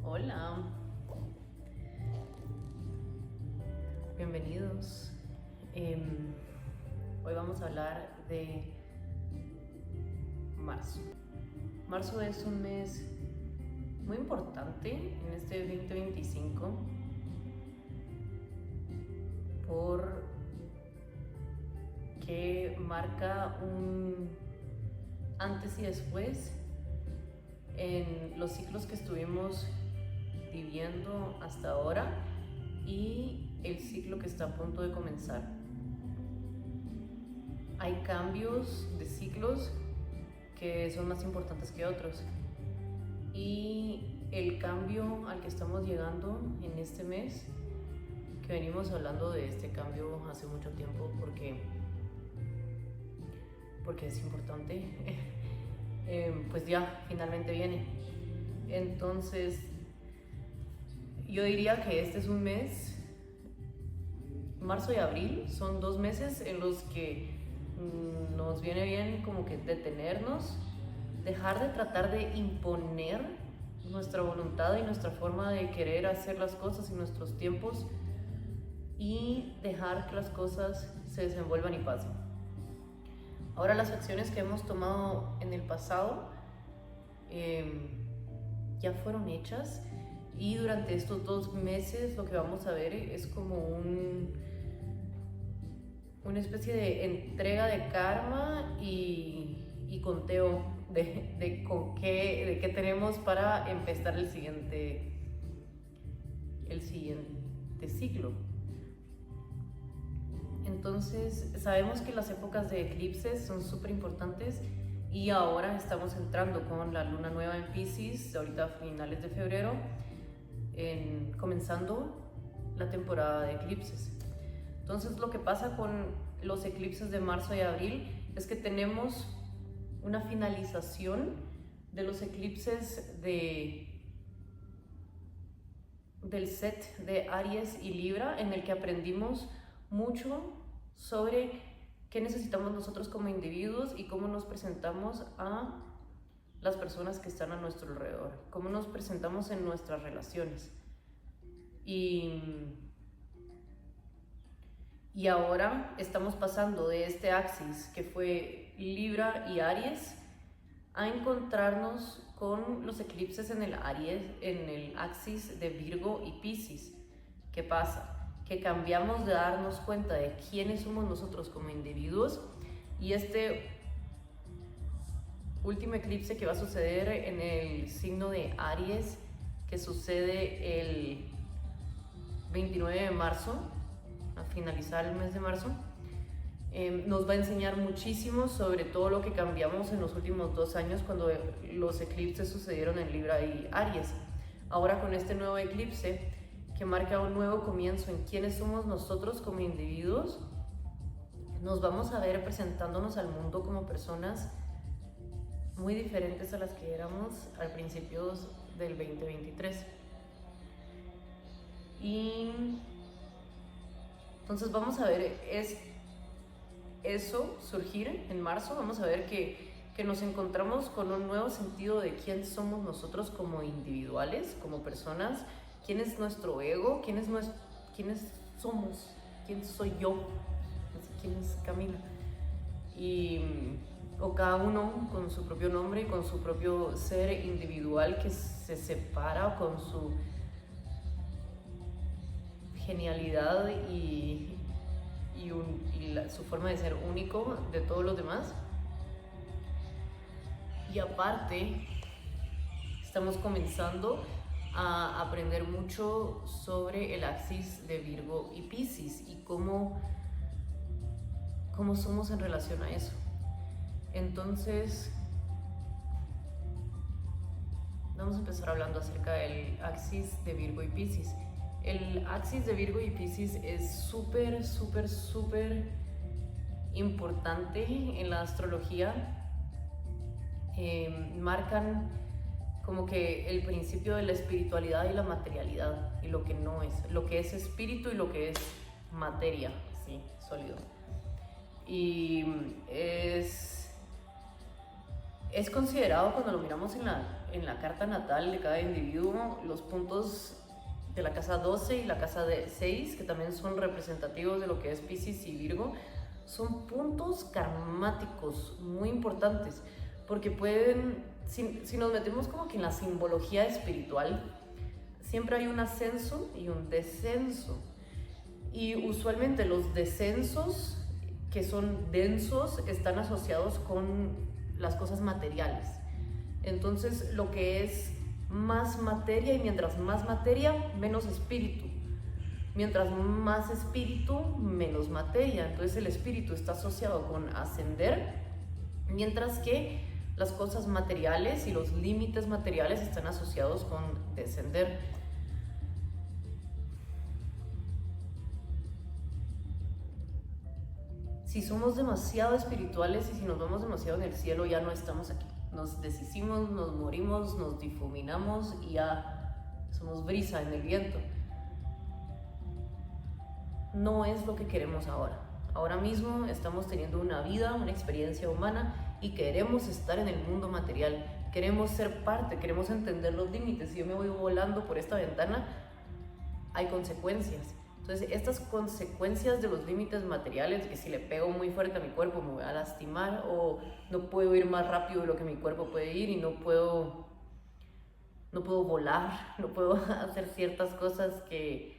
Hola, bienvenidos. Hoy vamos a hablar de marzo. Marzo es un mes muy importante en este 2025 porque marca un antes y después en los ciclos que estuvimos viviendo hasta ahora y el ciclo que está a punto de comenzar. Hay cambios de ciclos que son más importantes que otros, y el cambio al que estamos llegando en este mes, que venimos hablando de este cambio hace mucho tiempo porque es importante, pues ya finalmente viene. Entonces yo diría que este es un mes, marzo y abril son 2 meses en los que nos viene bien como que detenernos, dejar de tratar de imponer nuestra voluntad y nuestra forma de querer hacer las cosas y nuestros tiempos, y dejar que las cosas se desenvuelvan y pasen. Ahora, las acciones que hemos tomado en el pasado ya fueron hechas, y durante estos 2 meses lo que vamos a ver es como una especie de entrega de karma y conteo de qué tenemos para empezar el siguiente ciclo. Entonces sabemos que las épocas de eclipses son súper importantes, y ahora estamos entrando con la luna nueva en Piscis, ahorita a finales de febrero, comenzando la temporada de eclipses. Entonces lo que pasa con los eclipses de marzo y abril es que tenemos una finalización de los eclipses del set de Aries y Libra, en el que aprendimos mucho sobre qué necesitamos nosotros como individuos y cómo nos presentamos a las personas que están a nuestro alrededor, cómo nos presentamos en nuestras relaciones. Y ahora estamos pasando de este axis que fue Libra y Aries a encontrarnos con los eclipses en el axis de Virgo y Piscis. ¿Qué pasa? Que cambiamos de darnos cuenta de quiénes somos nosotros como individuos, y este último eclipse que va a suceder en el signo de Aries, que sucede el 29 de marzo, a finalizar el mes de marzo, nos va a enseñar muchísimo sobre todo lo que cambiamos en los últimos 2 años cuando los eclipses sucedieron en Libra y Aries. Ahora, con este nuevo eclipse que marca un nuevo comienzo en quiénes somos nosotros como individuos, nos vamos a ver presentándonos al mundo como personas muy diferentes a las que éramos al principio del 2023. Y entonces vamos a ver eso surgir en marzo. Vamos a ver que nos encontramos con un nuevo sentido de quién somos nosotros como individuales, como personas, quién es nuestro ego, quiénes somos, quién soy yo, quién es Camila. O cada uno con su propio nombre y con su propio ser individual que se separa con su genialidad y su forma de ser único de todos los demás. Y aparte, estamos comenzando a aprender mucho sobre el axis de Virgo y Piscis y cómo somos en relación a eso. Entonces vamos a empezar hablando acerca del axis de Virgo y Piscis. El axis de Virgo y Piscis es súper importante en la astrología. Marcan como que el principio de la espiritualidad y la materialidad, y lo que no es, lo que es espíritu y lo que es materia, sí, sólido. Y es Es considerado, cuando lo miramos en la carta natal de cada individuo, los puntos de la casa 12 y la casa 6, que también son representativos de lo que es Piscis y Virgo, son puntos karmáticos muy importantes, porque pueden, si nos metemos como que en la simbología espiritual, siempre hay un ascenso y un descenso, y usualmente los descensos, que son densos, están asociados con las cosas materiales. Entonces, lo que es más materia, y mientras más materia, menos espíritu. Mientras más espíritu, menos materia. Entonces el espíritu está asociado con ascender, mientras que las cosas materiales y los límites materiales están asociados con descender. Si somos demasiado espirituales y si nos vamos demasiado en el cielo, ya no estamos aquí. Nos deshicimos, nos morimos, nos difuminamos y ya somos brisa en el viento. No es lo que queremos ahora. Ahora mismo estamos teniendo una vida, una experiencia humana, y queremos estar en el mundo material. Queremos ser parte, queremos entender los límites. Si yo me voy volando por esta ventana, hay consecuencias. Entonces, estas consecuencias de los límites materiales, que si le pego muy fuerte a mi cuerpo me voy a lastimar, o no puedo ir más rápido de lo que mi cuerpo puede ir, y no puedo volar, no puedo hacer ciertas cosas que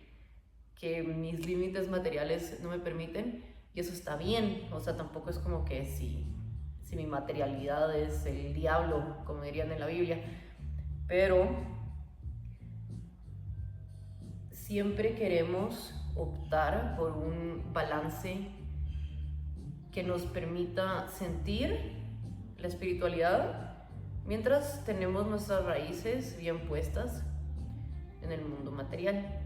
mis límites materiales no me permiten, y eso está bien. O sea, tampoco es como que si mi materialidad es el diablo, como dirían en la Biblia, pero siempre queremos optar por un balance que nos permita sentir la espiritualidad mientras tenemos nuestras raíces bien puestas en el mundo material.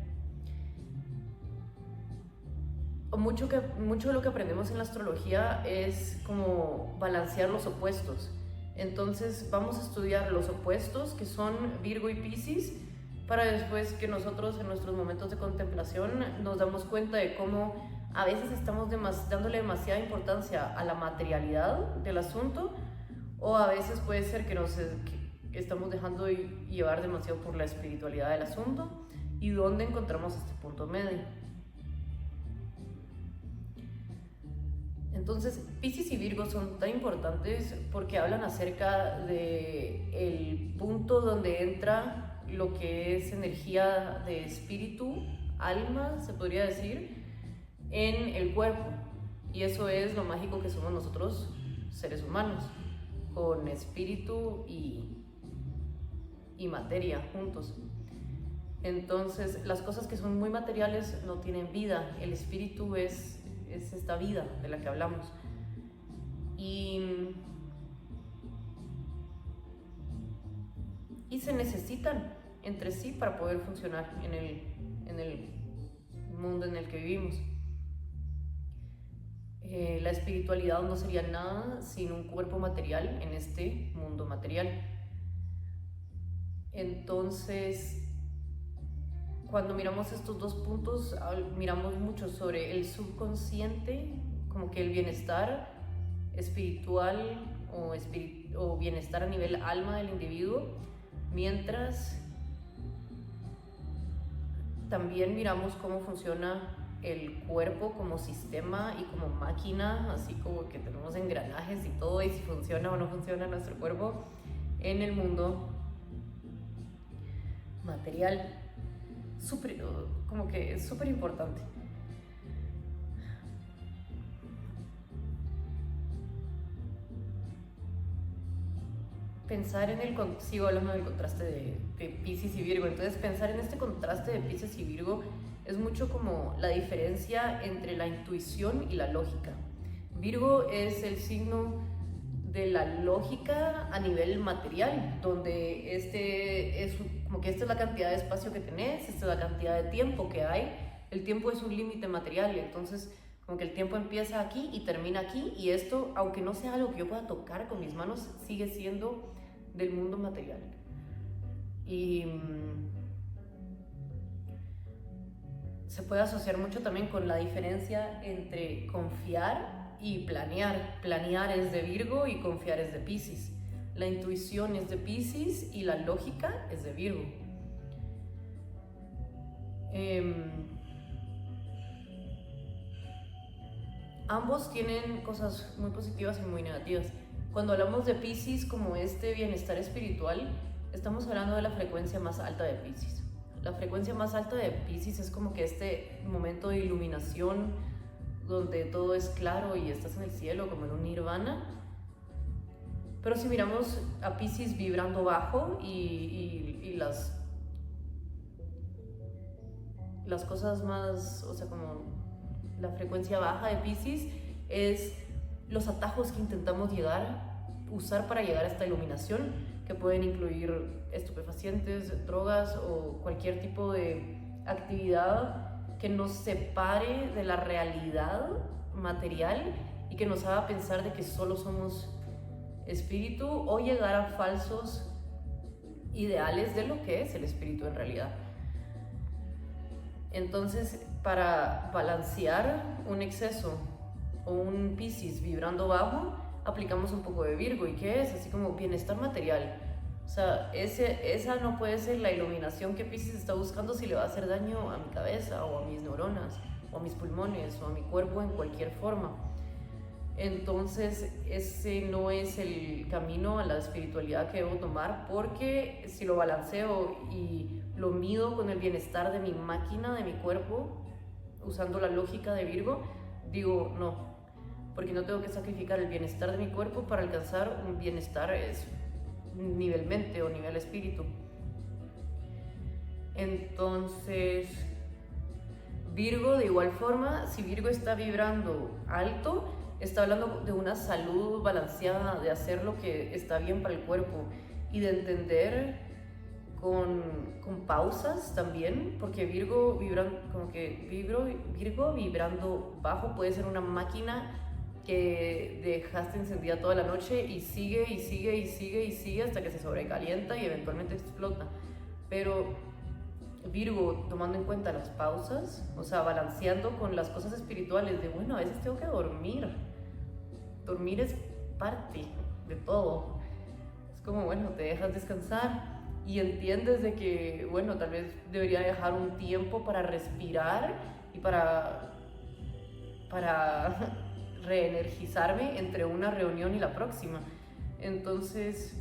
Mucho de lo que aprendemos en la astrología es como balancear los opuestos. Entonces vamos a estudiar los opuestos, que son Virgo y Piscis, para después que nosotros en nuestros momentos de contemplación nos damos cuenta de cómo a veces estamos dándole demasiada importancia a la materialidad del asunto, o a veces puede ser que estamos dejando llevar demasiado por la espiritualidad del asunto, y dónde encontramos este punto medio. Entonces, Piscis y Virgo son tan importantes porque hablan acerca del punto donde entra lo que es energía de espíritu, alma, se podría decir, en el cuerpo. Y eso es lo mágico que somos nosotros, seres humanos, con espíritu y materia juntos. Entonces, las cosas que son muy materiales no tienen vida. El espíritu es esta vida de la que hablamos. Y se necesitan entre sí para poder funcionar en el mundo en el que vivimos. La espiritualidad no sería nada sin un cuerpo material en este mundo material. Entonces, cuando miramos estos dos puntos, miramos mucho sobre el subconsciente, como que el bienestar espiritual o bienestar a nivel alma del individuo, mientras también miramos cómo funciona el cuerpo como sistema y como máquina, así como que tenemos engranajes y todo, y si funciona o no funciona nuestro cuerpo en el mundo material. Como que es súper importante. Pensar sigo hablando del contraste de Piscis y Virgo. Entonces, pensar en este contraste de Piscis y Virgo es mucho como la diferencia entre la intuición y la lógica. Virgo es el signo de la lógica a nivel material, donde esta es la cantidad de espacio que tenés, esta es la cantidad de tiempo que hay. El tiempo es un límite material, entonces como que el tiempo empieza aquí y termina aquí, y esto, aunque no sea algo que yo pueda tocar con mis manos, sigue siendo del mundo material. Y se puede asociar mucho también con la diferencia entre confiar y planear. Planear es de Virgo y confiar es de Piscis. La intuición es de Piscis y la lógica es de Virgo. Ambos tienen cosas muy positivas y muy negativas. Cuando hablamos de Piscis como este bienestar espiritual, estamos hablando de la frecuencia más alta de Piscis. La frecuencia más alta de Piscis es como que este momento de iluminación donde todo es claro y estás en el cielo como en un nirvana. Pero si miramos a Piscis vibrando bajo y las cosas más, o sea, como la frecuencia baja de Piscis es los atajos que intentamos usar para llegar a esta iluminación, que pueden incluir estupefacientes, drogas o cualquier tipo de actividad que nos separe de la realidad material y que nos haga pensar de que solo somos espíritu, o llegar a falsos ideales de lo que es el espíritu en realidad. Entonces, para balancear un exceso o un Piscis vibrando bajo, aplicamos un poco de Virgo. ¿Y qué es? Así como bienestar material. O sea, esa no puede ser la iluminación que Piscis está buscando si le va a hacer daño a mi cabeza o a mis neuronas o a mis pulmones o a mi cuerpo en cualquier forma. Entonces ese no es el camino a la espiritualidad que debo tomar, porque si lo balanceo y lo mido con el bienestar de mi máquina, de mi cuerpo, usando la lógica de Virgo, digo no, porque no tengo que sacrificar el bienestar de mi cuerpo para alcanzar un bienestar nivel mente o nivel espíritu. Entonces Virgo, de igual forma, si Virgo está vibrando alto, está hablando de una salud balanceada, de hacer lo que está bien para el cuerpo y de entender con pausas también, porque Virgo vibrando bajo puede ser una máquina que dejaste encendida toda la noche y sigue y sigue y sigue y sigue hasta que se sobrecalienta y eventualmente explota. Pero Virgo, tomando en cuenta las pausas, o sea, balanceando con las cosas espirituales de, bueno, a veces tengo que dormir. Dormir es parte de todo. Es como, bueno, te dejas descansar y entiendes de que, bueno, tal vez debería dejar un tiempo para respirar y para reenergizarme entre una reunión y la próxima. Entonces,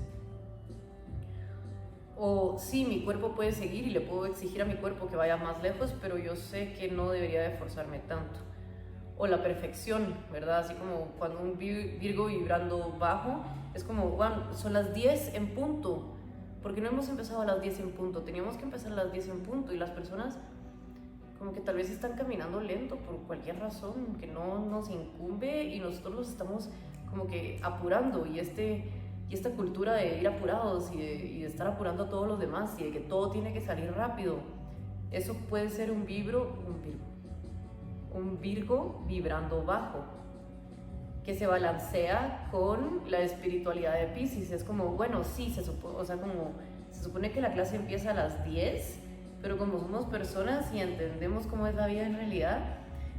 o sí, mi cuerpo puede seguir y le puedo exigir a mi cuerpo que vaya más lejos, pero yo sé que no debería de esforzarme tanto. O la perfección, ¿verdad? Así como cuando un Virgo vibrando bajo, es como, bueno, son las 10 en punto. ¿Por qué no hemos empezado a las 10 en punto? Teníamos que empezar a las 10 en punto, y las personas como que tal vez están caminando lento por cualquier razón que no nos incumbe y nosotros los estamos como que apurando, y esta cultura de ir apurados y de estar apurando a todos los demás y de que todo tiene que salir rápido, eso puede ser un Virgo vibrando bajo, que se balancea con la espiritualidad de Piscis. Es como, bueno, sí, se supone que la clase empieza a las 10, pero como somos personas y entendemos cómo es la vida en realidad,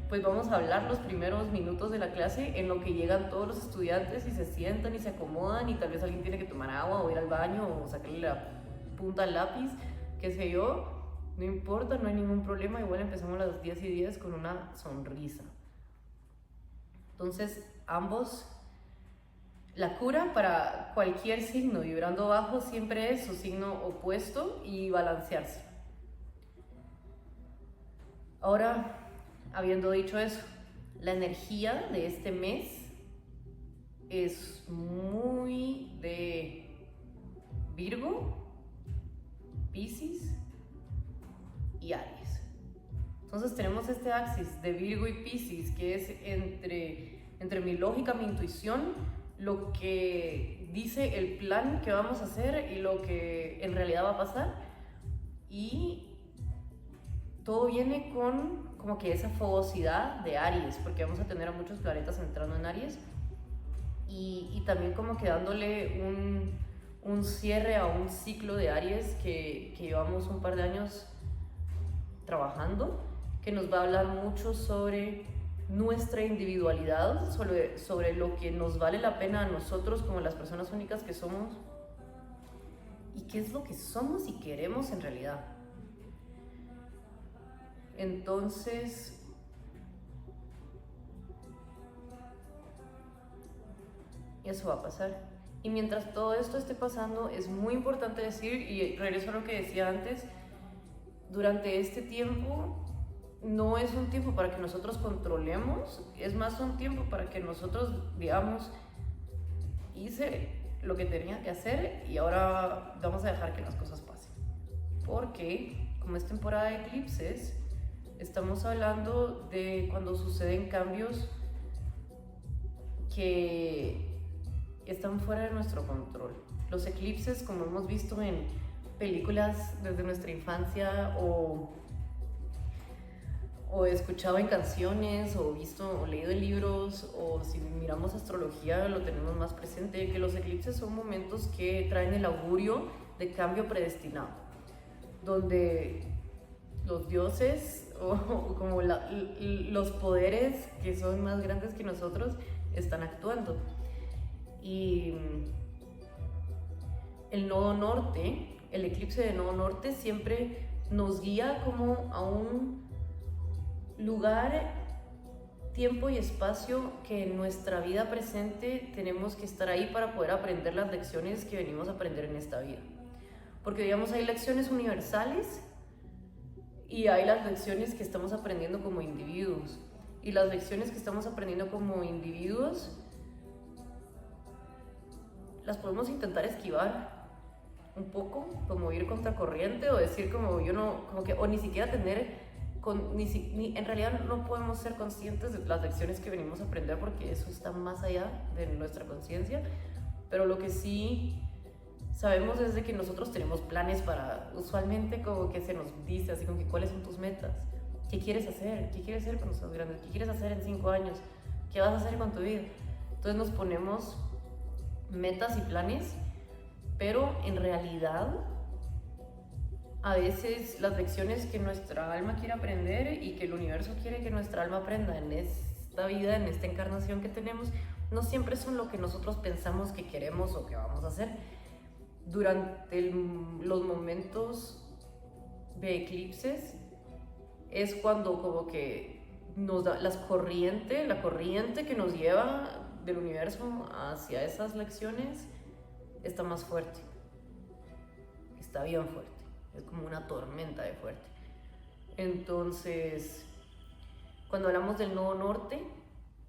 pues vamos a hablar los primeros minutos de la clase en lo que llegan todos los estudiantes y se sientan y se acomodan, y tal vez alguien tiene que tomar agua o ir al baño o sacarle la punta al lápiz, qué sé yo. No importa, no hay ningún problema, igual empezamos a las 10:10 con una sonrisa. Entonces, ambos, la cura para cualquier signo vibrando bajo siempre es su signo opuesto y balancearse. Ahora, habiendo dicho eso, la energía de este mes es muy de Virgo, Piscis y Aries. Entonces tenemos este axis de Virgo y Piscis, que es entre mi lógica, mi intuición, lo que dice el plan que vamos a hacer y lo que en realidad va a pasar, y todo viene con como que esa fogosidad de Aries, porque vamos a tener a muchos planetas entrando en Aries, y también como que dándole un cierre a un ciclo de Aries que llevamos un par de años trabajando, que nos va a hablar mucho sobre nuestra individualidad, sobre lo que nos vale la pena a nosotros como las personas únicas que somos y qué es lo que somos y queremos en realidad. Entonces, eso va a pasar. Y mientras todo esto esté pasando, es muy importante decir, y regreso a lo que decía antes, durante este tiempo no es un tiempo para que nosotros controlemos, es más un tiempo para que nosotros, digamos, hice lo que tenía que hacer y ahora vamos a dejar que las cosas pasen. Porque, como es temporada de eclipses, estamos hablando de cuando suceden cambios que están fuera de nuestro control. Los eclipses, como hemos visto en películas desde nuestra infancia o escuchado en canciones o visto o leído en libros, o si miramos astrología lo tenemos más presente, que los eclipses son momentos que traen el augurio de cambio predestinado, donde los dioses o como los poderes que son más grandes que nosotros están actuando. Y el nodo norte, el eclipse de nodo norte siempre nos guía como a un lugar, tiempo y espacio que en nuestra vida presente tenemos que estar ahí para poder aprender las lecciones que venimos a aprender en esta vida. Porque digamos, hay lecciones universales y hay las lecciones que estamos aprendiendo como individuos. Y las lecciones que estamos aprendiendo como individuos las podemos intentar esquivar un poco, como ir contracorriente o decir como yo no, como que, o ni siquiera tener, en realidad no podemos ser conscientes de las lecciones que venimos a aprender porque eso está más allá de nuestra conciencia, pero lo que sí sabemos es de que nosotros tenemos planes para, usualmente como que se nos dice así como que cuáles son tus metas, qué quieres hacer cuando seas grande, qué quieres hacer en 5 años, qué vas a hacer con tu vida. Entonces nos ponemos metas y planes, pero en realidad a veces las lecciones que nuestra alma quiere aprender y que el universo quiere que nuestra alma aprenda en esta vida, en esta encarnación que tenemos, no siempre son lo que nosotros pensamos que queremos o que vamos a hacer. Durante los momentos de eclipses es cuando como que nos da la corriente que nos lleva del universo hacia esas lecciones está más fuerte, está bien fuerte, es como una tormenta de fuerte. Entonces, cuando hablamos del nodo norte,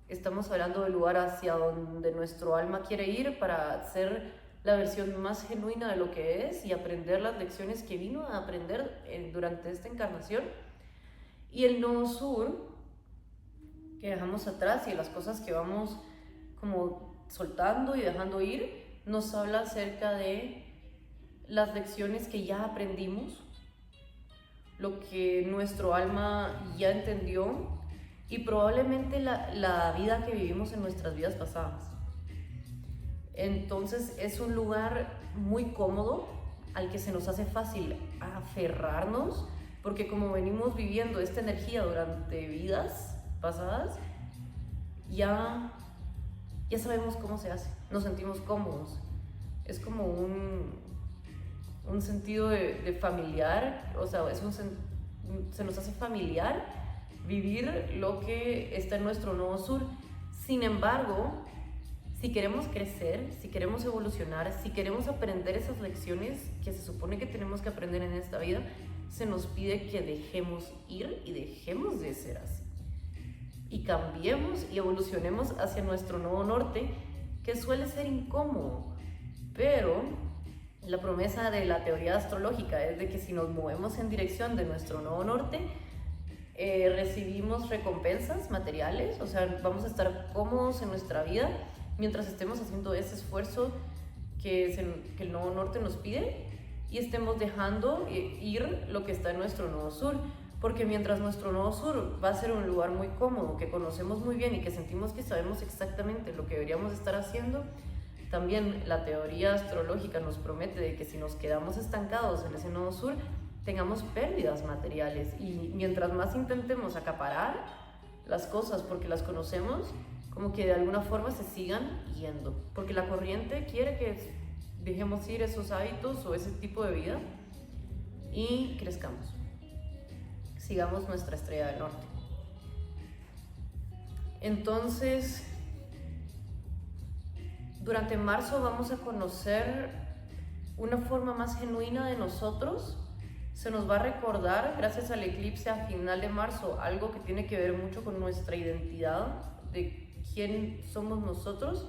estamos hablando del lugar hacia donde nuestro alma quiere ir para ser la versión más genuina de lo que es y aprender las lecciones que vino a aprender durante esta encarnación. Y el nodo sur, que dejamos atrás, y las cosas que vamos como soltando y dejando ir, nos habla acerca de las lecciones que ya aprendimos, lo que nuestro alma ya entendió y probablemente la vida que vivimos en nuestras vidas pasadas. Entonces es un lugar muy cómodo al que se nos hace fácil aferrarnos, porque como venimos viviendo esta energía durante vidas pasadas, ya sabemos cómo se hace, nos sentimos cómodos. Es como un sentido de familiar, o sea, se nos hace familiar vivir lo que está en nuestro nodo sur. Sin embargo, si queremos crecer, si queremos evolucionar, si queremos aprender esas lecciones que se supone que tenemos que aprender en esta vida, se nos pide que dejemos ir y dejemos de ser así. Y cambiemos y evolucionemos hacia nuestro nodo norte, que suele ser incómodo, pero la promesa de la teoría astrológica es de que si nos movemos en dirección de nuestro nodo norte, recibimos recompensas materiales, o sea, vamos a estar cómodos en nuestra vida mientras estemos haciendo ese esfuerzo que el nodo norte nos pide y estemos dejando ir lo que está en nuestro nodo sur. Porque mientras nuestro nodo sur va a ser un lugar muy cómodo, que conocemos muy bien y que sentimos que sabemos exactamente lo que deberíamos estar haciendo, también la teoría astrológica nos promete de que si nos quedamos estancados en ese nodo sur, tengamos pérdidas materiales. Y mientras más intentemos acaparar las cosas porque las conocemos, como que de alguna forma se sigan yendo, porque la corriente quiere que dejemos ir esos hábitos o ese tipo de vida y crezcamos, sigamos nuestra estrella del norte. Entonces, durante marzo vamos a conocer una forma más genuina de nosotros. Se nos va a recordar, gracias al eclipse a final de marzo, algo que tiene que ver mucho con nuestra identidad, de quién somos nosotros.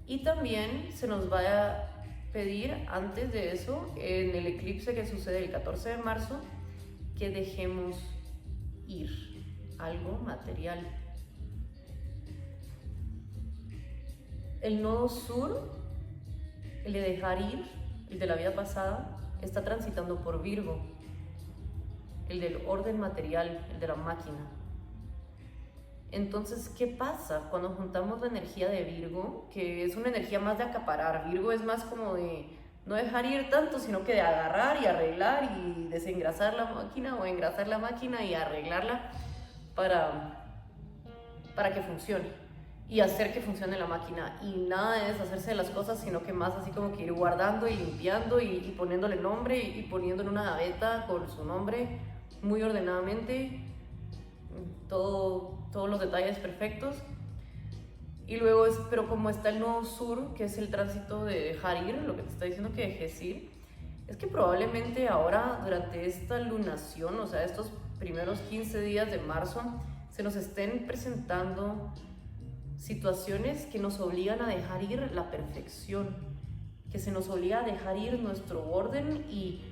Y también se nos va a pedir, antes de eso, en el eclipse que sucede el 14 de marzo, que dejemos ir algo material. El nodo sur, el de dejar ir, el de la vida pasada, está transitando por Virgo, el del orden material, el de la máquina. Entonces, ¿qué pasa cuando juntamos la energía de Virgo, que es una energía más de acaparar? Virgo es más como de no dejar ir tanto, sino que de agarrar y arreglar y desengrasar la máquina o engrasar la máquina y arreglarla para que funcione y hacer que funcione la máquina. Y nada de deshacerse de las cosas, sino que más así como que ir guardando y limpiando y poniéndole nombre y poniendo en una gaveta con su nombre muy ordenadamente, todos los detalles perfectos. Y luego pero como está el nodo sur, que es el tránsito de dejar ir, lo que te está diciendo que dejes ir, es que probablemente ahora durante esta lunación, o sea, estos primeros 15 días de marzo, se nos estén presentando situaciones que nos obligan a dejar ir la perfección, que se nos obliga a dejar ir nuestro orden y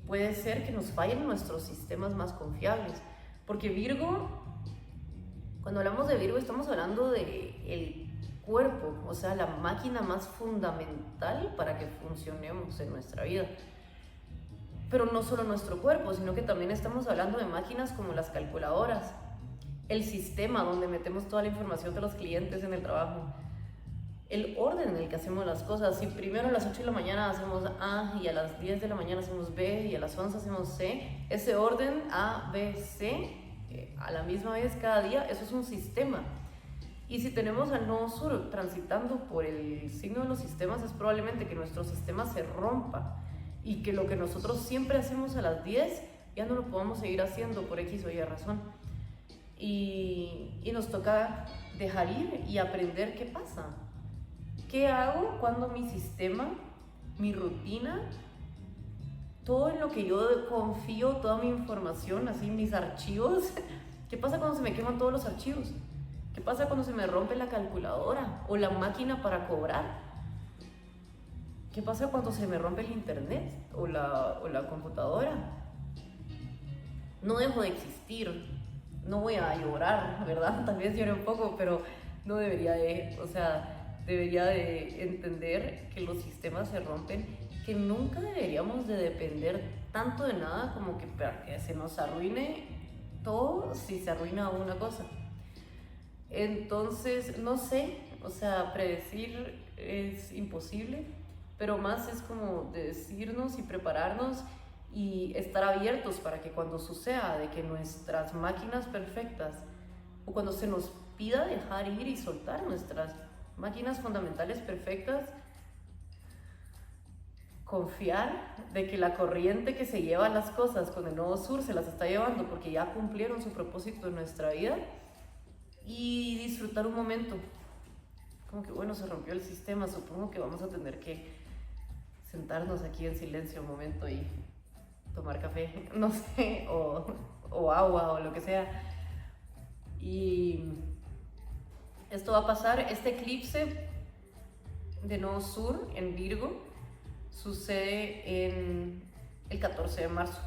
puede ser que nos fallen nuestros sistemas más confiables. Porque Virgo, cuando hablamos de Virgo estamos hablando del cuerpo, o sea, la máquina más fundamental para que funcionemos en nuestra vida. Pero no solo nuestro cuerpo, sino que también estamos hablando de máquinas como las calculadoras, el sistema donde metemos toda la información de los clientes en el trabajo, el orden en el que hacemos las cosas. Si primero a las 8 de la mañana hacemos A y a las 10 de la mañana hacemos B y a las 11 hacemos C, ese orden A, B, C a la misma vez cada día, eso es un sistema. Y si tenemos al nodo sur transitando por el signo de los sistemas, es probablemente que nuestro sistema se rompa y que lo que nosotros siempre hacemos a las 10 ya no lo podamos seguir haciendo por X o Y razón. Y nos toca dejar ir y aprender qué pasa. ¿Qué hago cuando mi sistema, mi rutina, todo en lo que yo confío, toda mi información, así mis archivos, qué pasa cuando se me queman todos los archivos? ¿Qué pasa cuando se me rompe la calculadora o la máquina para cobrar? ¿Qué pasa cuando se me rompe el internet o la computadora? No dejo de existir. No voy a llorar, ¿verdad? Tal vez llore un poco, pero no debería debería de entender que los sistemas se rompen, que nunca deberíamos de depender tanto de nada como que para que se nos arruine todo si se arruina una cosa. Entonces, no sé, o sea, predecir es imposible, pero más es como de decirnos y prepararnos y estar abiertos para que cuando suceda de que nuestras máquinas perfectas o cuando se nos pida dejar ir y soltar nuestras máquinas fundamentales perfectas, confiar de que la corriente que se lleva las cosas con el nodo sur se las está llevando porque ya cumplieron su propósito en nuestra vida y disfrutar un momento. Como que bueno, se rompió el sistema, supongo que vamos a tener que sentarnos aquí en silencio un momento y tomar café, no sé, o agua o lo que sea. Y esto va a pasar, este eclipse de nodo sur en Virgo sucede en el 14 de marzo.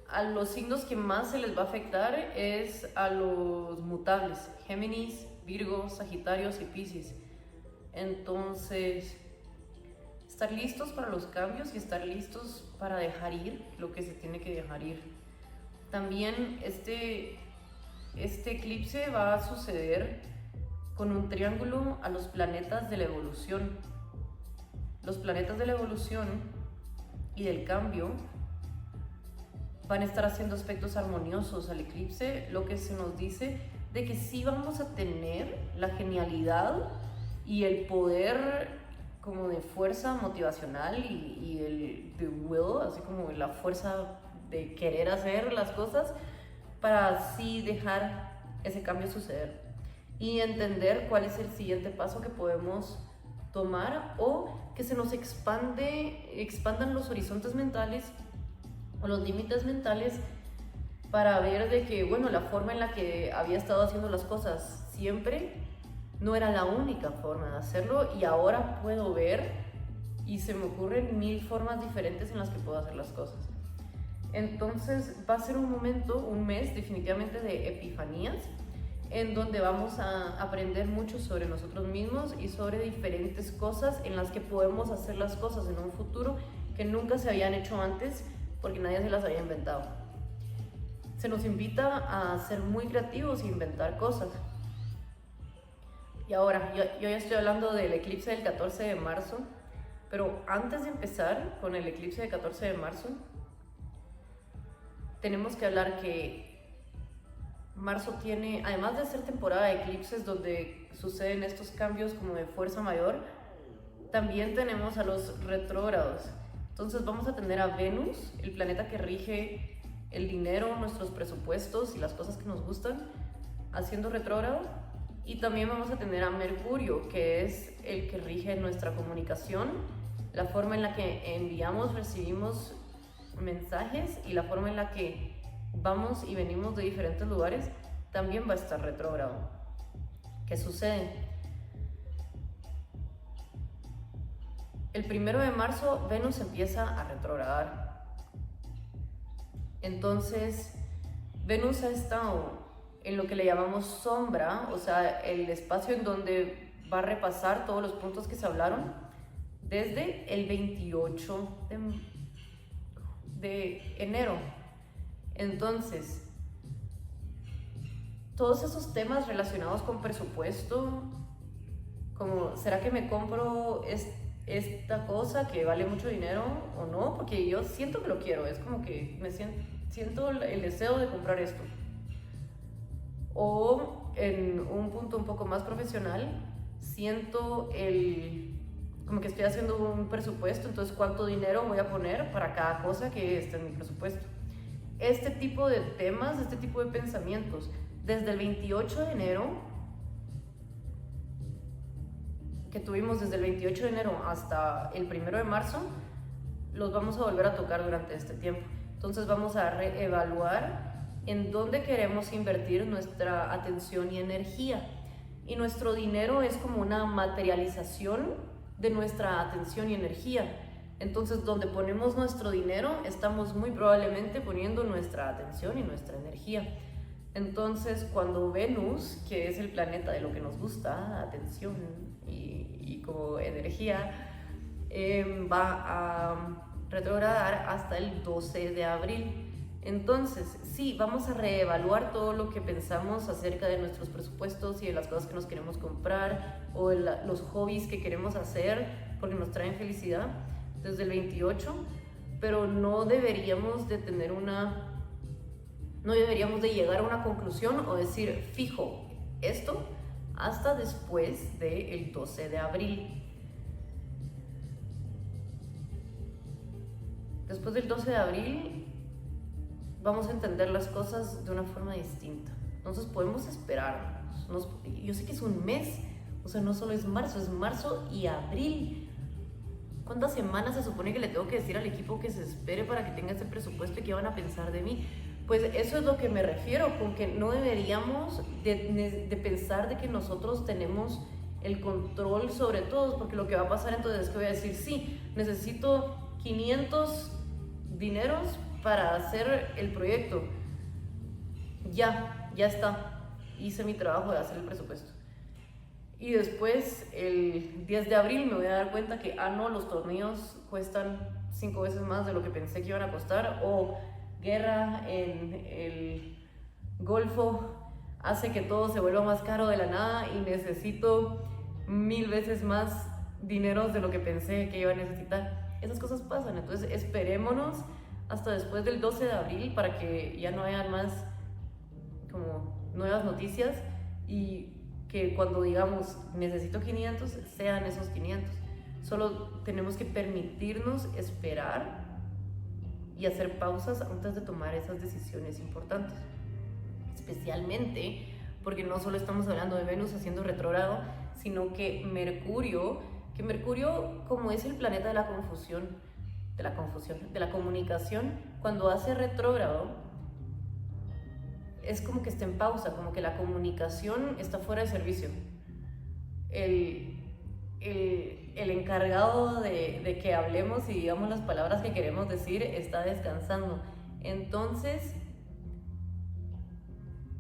A los signos que más se les va a afectar es a los mutables, Géminis, Virgo, Sagitarios y Piscis. Entonces, estar listos para los cambios y estar listos para dejar ir lo que se tiene que dejar ir. También este eclipse va a suceder con un triángulo a los planetas de la evolución. Los planetas de la evolución y del cambio van a estar haciendo aspectos armoniosos al eclipse, lo que se nos dice de que sí vamos a tener la genialidad y el poder como de fuerza motivacional y el the will, así como la fuerza de querer hacer las cosas para así dejar ese cambio suceder y entender cuál es el siguiente paso que podemos tomar, o que se nos expandan los horizontes mentales o los límites mentales para ver de que, bueno, la forma en la que había estado haciendo las cosas siempre no era la única forma de hacerlo, y ahora puedo ver y se me ocurren 1000 formas diferentes en las que puedo hacer las cosas. Entonces va a ser un momento, un mes definitivamente de epifanías, en donde vamos a aprender mucho sobre nosotros mismos y sobre diferentes cosas en las que podemos hacer las cosas en un futuro que nunca se habían hecho antes porque nadie se las había inventado. Se nos invita a ser muy creativos e inventar cosas. Y ahora, yo ya estoy hablando del eclipse del 14 de marzo, pero antes de empezar con el eclipse del 14 de marzo, tenemos que hablar que marzo tiene, además de ser temporada de eclipses donde suceden estos cambios como de fuerza mayor, también tenemos a los retrógrados. Entonces vamos a tener a Venus, el planeta que rige el dinero, nuestros presupuestos y las cosas que nos gustan, haciendo retrógrado. Y también vamos a tener a Mercurio, que es el que rige nuestra comunicación, la forma en la que enviamos, recibimos mensajes y la forma en la que vamos y venimos de diferentes lugares, también va a estar retrógrado. ¿Qué sucede? El 1 de marzo Venus empieza a retrogradar. Entonces, Venus ha estado en lo que le llamamos sombra, o sea, el espacio en donde va a repasar todos los puntos que se hablaron desde el 28 de enero. Entonces, todos esos temas relacionados con presupuesto, como ¿será que me compro esta cosa que vale mucho dinero o no? Porque yo siento que lo quiero, es como que me siento el deseo de comprar esto. O en un punto un poco más profesional, siento como que estoy haciendo un presupuesto, entonces cuánto dinero voy a poner para cada cosa que esté en mi presupuesto. Este tipo de temas, este tipo de pensamientos, desde el 28 de enero, que tuvimos desde el 28 de enero hasta el 1 de marzo, los vamos a volver a tocar durante este tiempo. Entonces vamos a reevaluar en dónde queremos invertir nuestra atención y energía. Y nuestro dinero es como una materialización de nuestra atención y energía. Entonces, donde ponemos nuestro dinero, estamos muy probablemente poniendo nuestra atención y nuestra energía. Entonces, cuando Venus, que es el planeta de lo que nos gusta, atención y como energía, va a retrogradar hasta el 12 de abril. Entonces, sí, vamos a reevaluar todo lo que pensamos acerca de nuestros presupuestos y de las cosas que nos queremos comprar o los hobbies que queremos hacer porque nos traen felicidad desde el 28, pero no deberíamos de llegar a una conclusión o decir, fijo, esto hasta después del 12 de abril. Después del 12 de abril vamos a entender las cosas de una forma distinta. Entonces podemos esperarnos. Yo sé que es un mes, o sea, no solo es marzo y abril. ¿Cuántas semanas se supone que le tengo que decir al equipo que se espere para que tenga ese presupuesto y qué van a pensar de mí? Pues eso es lo que me refiero, con que no deberíamos de pensar de que nosotros tenemos el control sobre todos, porque lo que va a pasar entonces es que voy a decir, sí, necesito 500 dineros para hacer el proyecto. Ya está, hice mi trabajo de hacer el presupuesto. Y después, el 10 de abril, me voy a dar cuenta que, no, los tornillos cuestan 5 veces más de lo que pensé que iban a costar, o guerra en el Golfo hace que todo se vuelva más caro de la nada y necesito 1000 veces más dinero de lo que pensé que iba a necesitar. Esas cosas pasan, entonces esperémonos hasta después del 12 de abril para que ya no haya más como nuevas noticias y que cuando digamos necesito 500 sean esos 500. Solo tenemos que permitirnos esperar y hacer pausas antes de tomar esas decisiones importantes, especialmente porque no solo estamos hablando de Venus haciendo retrógrado, sino que Mercurio como es el planeta de la confusión, de la comunicación, cuando hace retrógrado es como que está en pausa, como que la comunicación está fuera de servicio. El encargado de que hablemos y digamos las palabras que queremos decir está descansando. Entonces,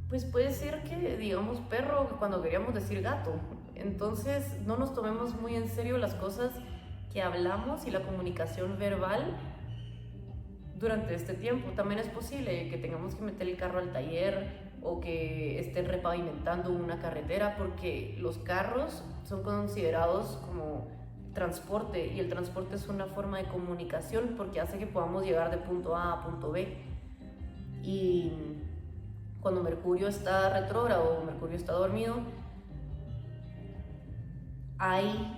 pues puede ser que digamos perro cuando queríamos decir gato. Entonces, no nos tomemos muy en serio las cosas que hablamos y la comunicación verbal durante este tiempo. También es posible que tengamos que meter el carro al taller o que estén repavimentando una carretera, porque los carros son considerados como transporte y el transporte es una forma de comunicación porque hace que podamos llegar de punto A a punto B. Y cuando Mercurio está retrógrado o Mercurio está dormido, hay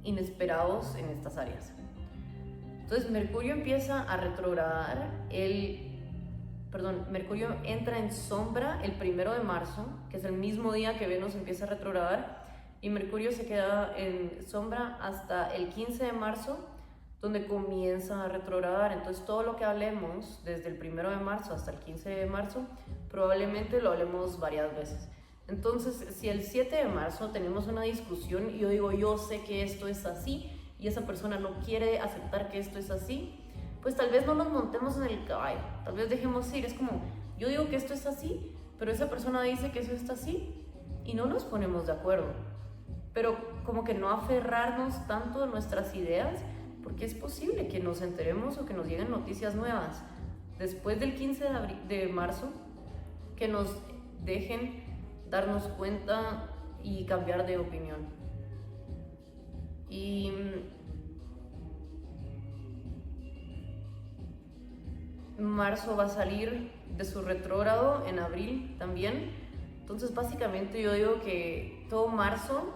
inesperados en estas áreas. Entonces Mercurio empieza a retrogradar Mercurio entra en sombra el 1 de marzo, que es el mismo día que Venus empieza a retrogradar, y Mercurio se queda en sombra hasta el 15 de marzo, donde comienza a retrogradar. Entonces todo lo que hablemos desde el 1 de marzo hasta el 15 de marzo, probablemente lo hablemos varias veces. Entonces, si el 7 de marzo tenemos una discusión y yo digo, yo sé que esto es así, y esa persona no quiere aceptar que esto es así, pues tal vez no nos montemos en el caballo, tal vez dejemos ir. Es como, yo digo que esto es así, pero esa persona dice que eso está así, y no nos ponemos de acuerdo. Pero como que no aferrarnos tanto a nuestras ideas, porque es posible que nos enteremos o que nos lleguen noticias nuevas después del 15 de marzo, que nos dejen darnos cuenta y cambiar de opinión. Y marzo va a salir de su retrógrado en abril también. Entonces básicamente yo digo que todo marzo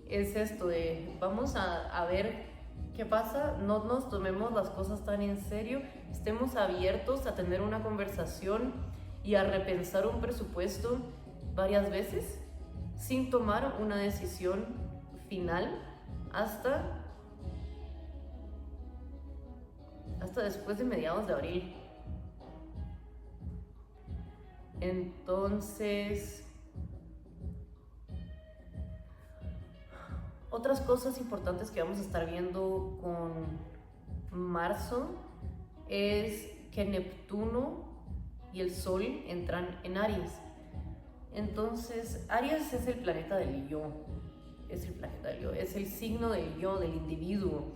es esto de vamos a ver qué pasa, no nos tomemos las cosas tan en serio, estemos abiertos a tener una conversación y a repensar un presupuesto varias veces sin tomar una decisión final hasta después de mediados de abril. Entonces, otras cosas importantes que vamos a estar viendo con marzo es que Neptuno y el Sol entran en Aries. Entonces, Aries es el planeta del yo, es el signo del yo, del individuo,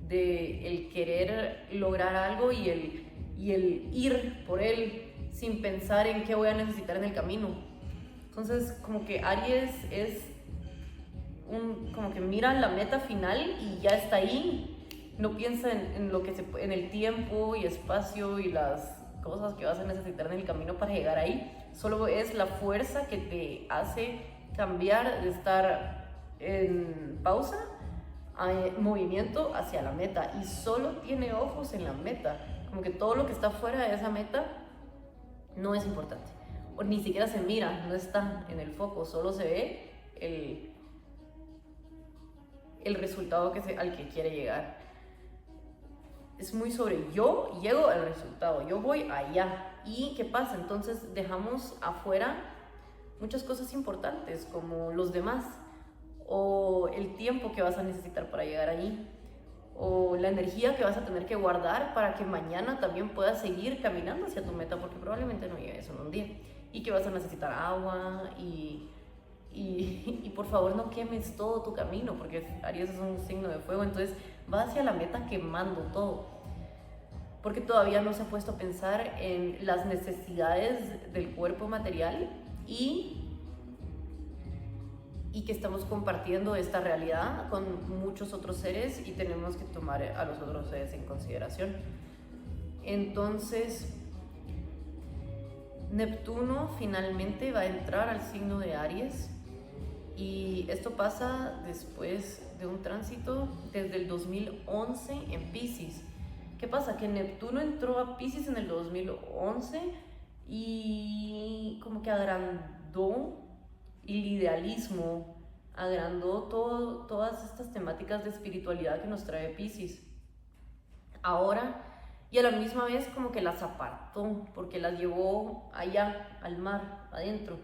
de el querer lograr algo y el ir por él sin pensar en qué voy a necesitar en el camino. Entonces, como que Aries es como que mira la meta final y ya está ahí, no piensa en el tiempo y espacio y las cosas que vas a necesitar en el camino para llegar ahí. Solo es la fuerza que te hace cambiar de estar en pausa a movimiento hacia la meta, y solo tiene ojos en la meta, como que todo lo que está fuera de esa meta no es importante, o ni siquiera se mira, no está en el foco, solo se ve el resultado al que quiere llegar. Es muy sobre yo llego al resultado, yo voy allá. ¿Y qué pasa? Entonces dejamos afuera muchas cosas importantes como los demás, o el tiempo que vas a necesitar para llegar allí, o la energía que vas a tener que guardar para que mañana también puedas seguir caminando hacia tu meta, porque probablemente no llegues en un día, y que vas a necesitar agua y por favor no quemes todo tu camino, porque Aries es un signo de fuego, entonces va hacia la meta quemando todo, porque todavía no se ha puesto a pensar en las necesidades del cuerpo material y que estamos compartiendo esta realidad con muchos otros seres y tenemos que tomar a los otros seres en consideración. Entonces, Neptuno finalmente va a entrar al signo de Aries y esto pasa después de un tránsito desde el 2011 en Piscis. ¿Qué pasa? Que Neptuno entró a Piscis en el 2011 y como que agrandó el idealismo, agrandó todas estas temáticas de espiritualidad que nos trae Piscis. Ahora, y a la misma vez como que las apartó, porque las llevó allá, al mar, adentro.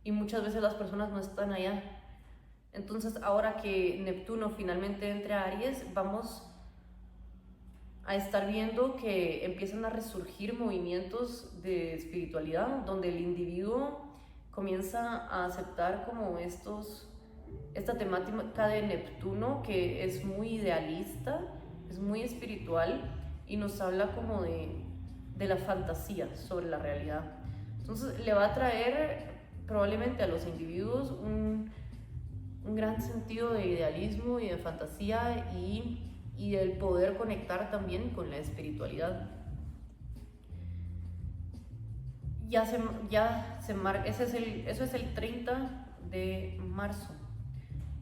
Y muchas veces las personas no están allá. Entonces, ahora que Neptuno finalmente entre a Aries, vamos a estar viendo que empiezan a resurgir movimientos de espiritualidad, donde el individuo comienza a aceptar como esta temática de Neptuno, que es muy idealista, es muy espiritual y nos habla como de la fantasía sobre la realidad. Entonces le va a traer probablemente a los individuos un gran sentido de idealismo y de fantasía y del poder conectar también con la espiritualidad. Eso es el 30 de marzo.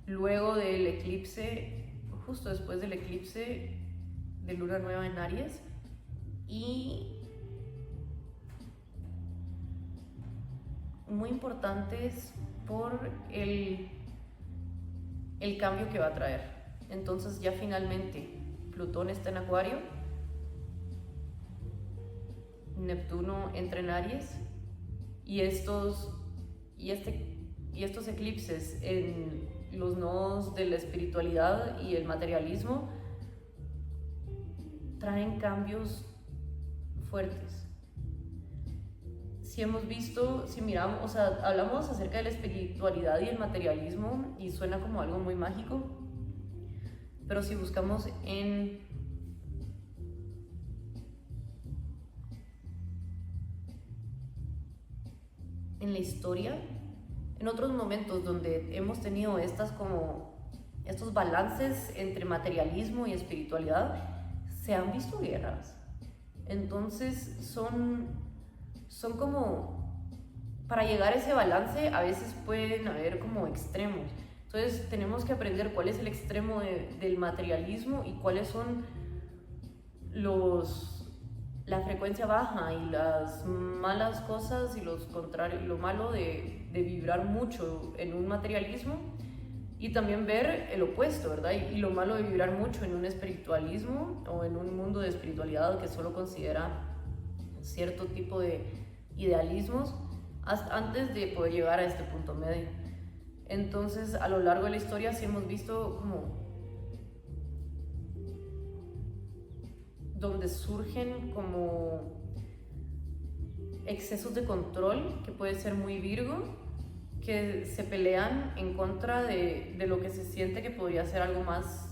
Luego del eclipse, justo después del eclipse de luna nueva en Aries, y muy importantes por el cambio que va a traer. Entonces ya finalmente Plutón está en Acuario, Neptuno entra en Aries y estos eclipses en los nodos de la espiritualidad y el materialismo traen cambios fuertes. Si miramos, o sea, hablamos acerca de la espiritualidad y el materialismo y suena como algo muy mágico, pero si buscamos en la historia, en otros momentos donde hemos tenido estos balances entre materialismo y espiritualidad, se han visto guerras. Entonces son como, para llegar a ese balance a veces pueden haber como extremos. Entonces tenemos que aprender cuál es el extremo del materialismo y cuáles son la frecuencia baja y las malas cosas y lo malo de vibrar mucho en un materialismo, y también ver el opuesto, ¿verdad? Y lo malo de vibrar mucho en un espiritualismo o en un mundo de espiritualidad que solo considera cierto tipo de idealismos antes de poder llegar a este punto medio. Entonces, a lo largo de la historia sí hemos visto como donde surgen como excesos de control, que puede ser muy Virgo, que se pelean en contra de lo que se siente que podría ser algo más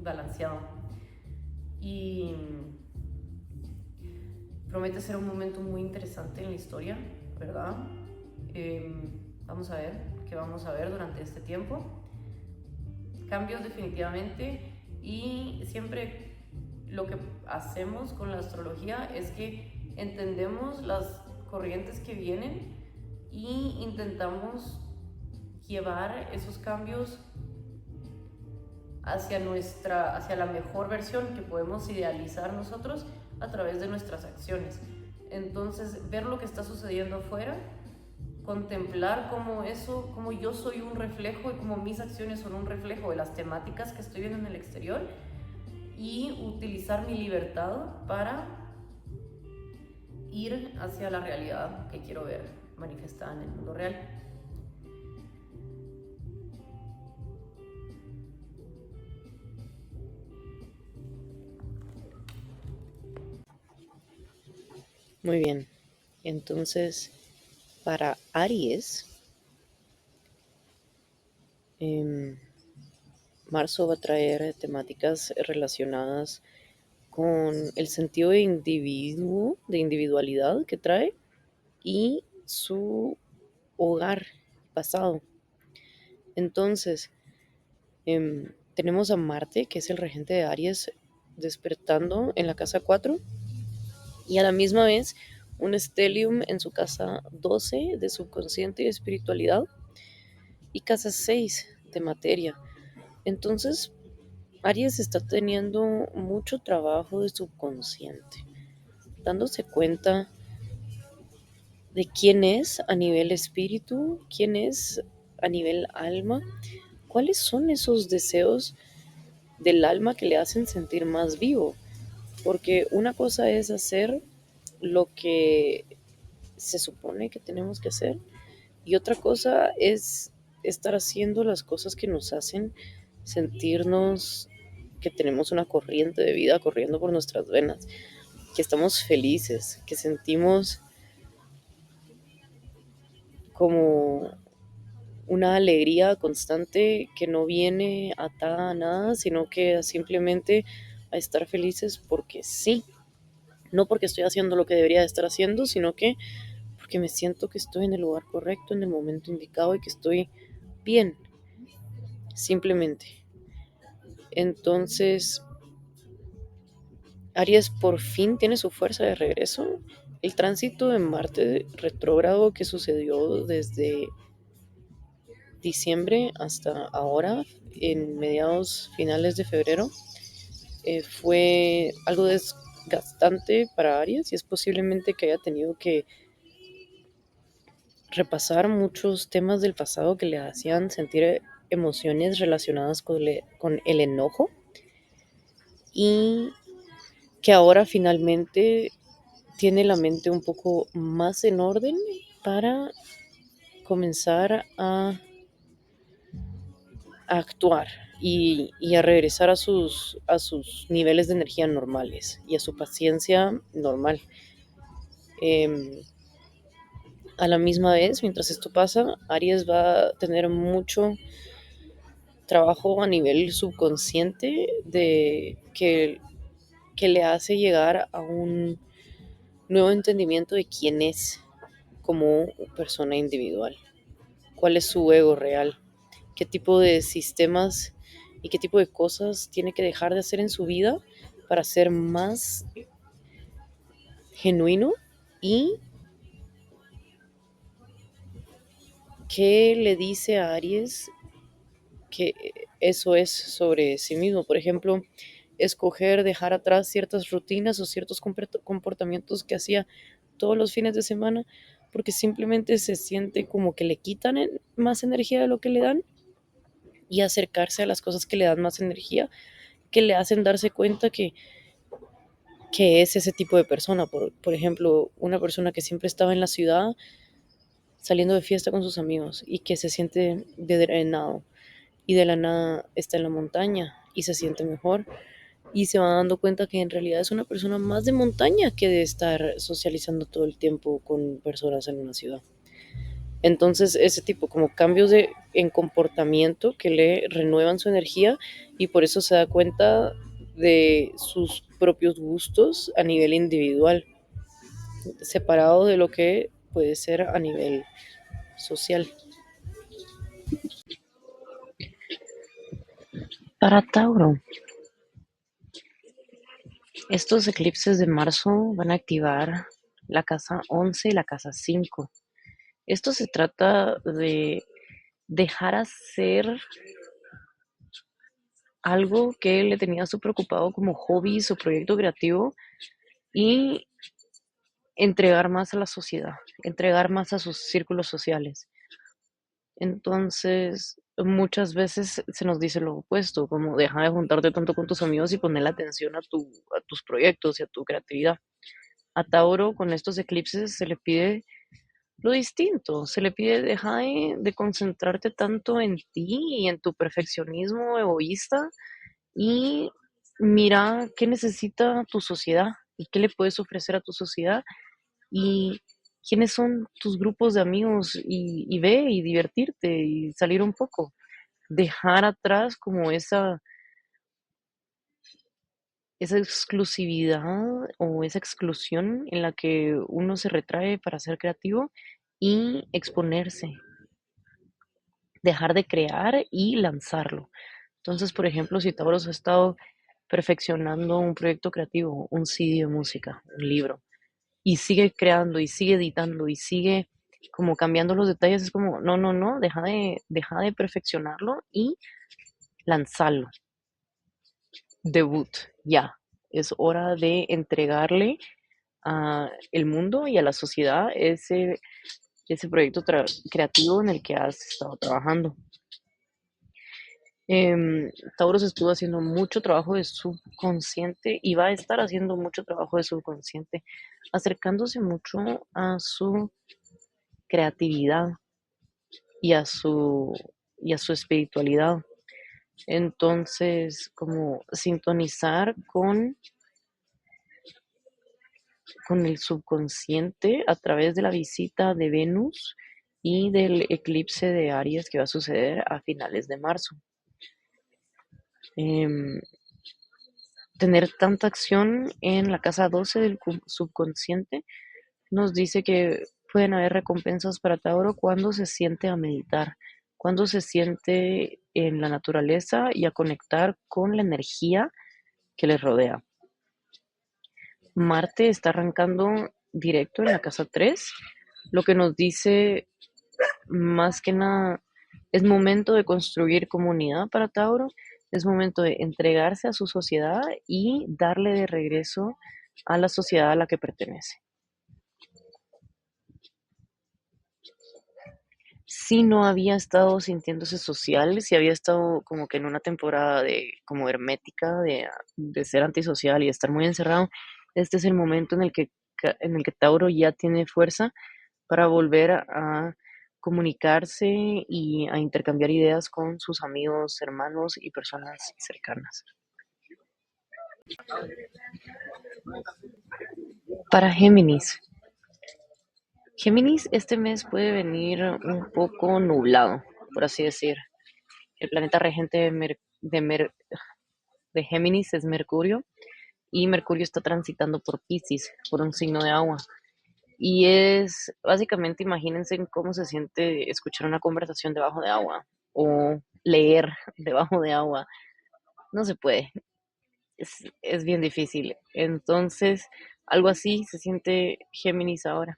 balanceado. Y promete ser un momento muy interesante en la historia, ¿verdad? Vamos a ver qué vamos a ver durante este tiempo. Cambios definitivamente, y siempre lo que hacemos con la astrología es que entendemos las corrientes que vienen y intentamos llevar esos cambios hacia la mejor versión que podemos idealizar nosotros a través de nuestras acciones. Entonces, ver lo que está sucediendo afuera, contemplar cómo yo soy un reflejo y cómo mis acciones son un reflejo de las temáticas que estoy viendo en el exterior, y utilizar mi libertad para ir hacia la realidad que quiero ver manifestada en el mundo real. Muy bien, entonces para Aries, marzo va a traer temáticas relacionadas con el sentido de individuo, de individualidad que trae, y su hogar pasado. Entonces, tenemos a Marte, que es el regente de Aries, despertando en la casa 4, y a la misma vez un stellium en su casa 12 de subconsciente y espiritualidad y casa 6 de materia. Entonces, Aries está teniendo mucho trabajo de subconsciente, dándose cuenta de quién es a nivel espíritu, quién es a nivel alma, cuáles son esos deseos del alma que le hacen sentir más vivo. Porque una cosa es hacer lo que se supone que tenemos que hacer y otra cosa es estar haciendo las cosas que nos hacen sentirnos que tenemos una corriente de vida corriendo por nuestras venas, que estamos felices, que sentimos como una alegría constante que no viene atada a nada, sino que simplemente a estar felices porque sí, no porque estoy haciendo lo que debería de estar haciendo, sino que porque me siento que estoy en el lugar correcto, en el momento indicado y que estoy bien, simplemente. Entonces, Aries por fin tiene su fuerza de regreso. El tránsito de Marte retrógrado que sucedió desde diciembre hasta ahora, en mediados finales de febrero, fue algo desgastante para Aries y es posiblemente que haya tenido que repasar muchos temas del pasado que le hacían sentir emociones relacionadas con el enojo y que ahora finalmente tiene la mente un poco más en orden para comenzar a actuar y a regresar a sus niveles de energía normales y a su paciencia normal. Eh, a la misma vez, mientras esto pasa, Aries va a tener mucho trabajo a nivel subconsciente que le hace llegar a un nuevo entendimiento de quién es como persona individual, cuál es su ego real, qué tipo de sistemas y qué tipo de cosas tiene que dejar de hacer en su vida para ser más genuino y qué le dice a Aries que eso es sobre sí mismo. Por ejemplo, escoger dejar atrás ciertas rutinas o ciertos comportamientos que hacía todos los fines de semana porque simplemente se siente como que le quitan más energía de lo que le dan y acercarse a las cosas que le dan más energía, que le hacen darse cuenta que es ese tipo de persona. Por ejemplo, una persona que siempre estaba en la ciudad saliendo de fiesta con sus amigos y que se siente drenado y de la nada está en la montaña y se siente mejor y se va dando cuenta que en realidad es una persona más de montaña que de estar socializando todo el tiempo con personas en una ciudad. Entonces, ese tipo como cambios en comportamiento que le renuevan su energía y por eso se da cuenta de sus propios gustos a nivel individual, separado de lo que puede ser a nivel social. Para Tauro, estos eclipses de marzo van a activar la casa 11 y la casa 5. Esto se trata de dejar hacer algo que le tenía su preocupado como hobby, su proyecto creativo y entregar más a la sociedad, entregar más a sus círculos sociales. Entonces, muchas veces se nos dice lo opuesto, como deja de juntarte tanto con tus amigos y poner la atención a tus proyectos y a tu creatividad. A Tauro, con estos eclipses, se le pide lo distinto, se le pide deja de concentrarte tanto en ti y en tu perfeccionismo egoísta y mira qué necesita tu sociedad y qué le puedes ofrecer a tu sociedad y quiénes son tus grupos de amigos y ve y divertirte y salir un poco. Dejar atrás como esa exclusividad o esa exclusión en la que uno se retrae para ser creativo y exponerse, dejar de crear y lanzarlo. Entonces, por ejemplo, si Tauros ha estado perfeccionando un proyecto creativo, un CD de música, un libro, y sigue creando y sigue editando y sigue como cambiando los detalles, es como, no, no, no, deja de perfeccionarlo y lanzarlo. Debut, ya. Es hora de entregarle a el mundo y a la sociedad ese proyecto creativo en el que has estado trabajando. Tauros estuvo haciendo mucho trabajo de subconsciente y va a estar haciendo mucho trabajo de subconsciente, acercándose mucho a su creatividad y a su espiritualidad. Entonces, como sintonizar con el subconsciente a través de la visita de Venus y del eclipse de Aries que va a suceder a finales de marzo. Em, Tener tanta acción en la casa 12 del subconsciente nos dice que pueden haber recompensas para Tauro cuando se siente a meditar, cuando se siente en la naturaleza y a conectar con la energía que les rodea. Marte está arrancando directo en la casa 3, lo que nos dice más que nada es momento de construir comunidad para Tauro, es momento de entregarse a su sociedad y darle de regreso a la sociedad a la que pertenece. Si no había estado sintiéndose social, si había estado como que en una temporada de como hermética, de ser antisocial y de estar muy encerrado, este es el momento en el que Tauro ya tiene fuerza para volver a comunicarse y a intercambiar ideas con sus amigos, hermanos y personas cercanas. Para Géminis. Géminis este mes puede venir un poco nublado, por así decir. El planeta regente de Géminis es Mercurio y Mercurio está transitando por Piscis, por un signo de agua. Y es, básicamente, imagínense cómo se siente escuchar una conversación debajo de agua o leer debajo de agua. No se puede, es bien difícil. Entonces, algo así se siente Géminis ahora.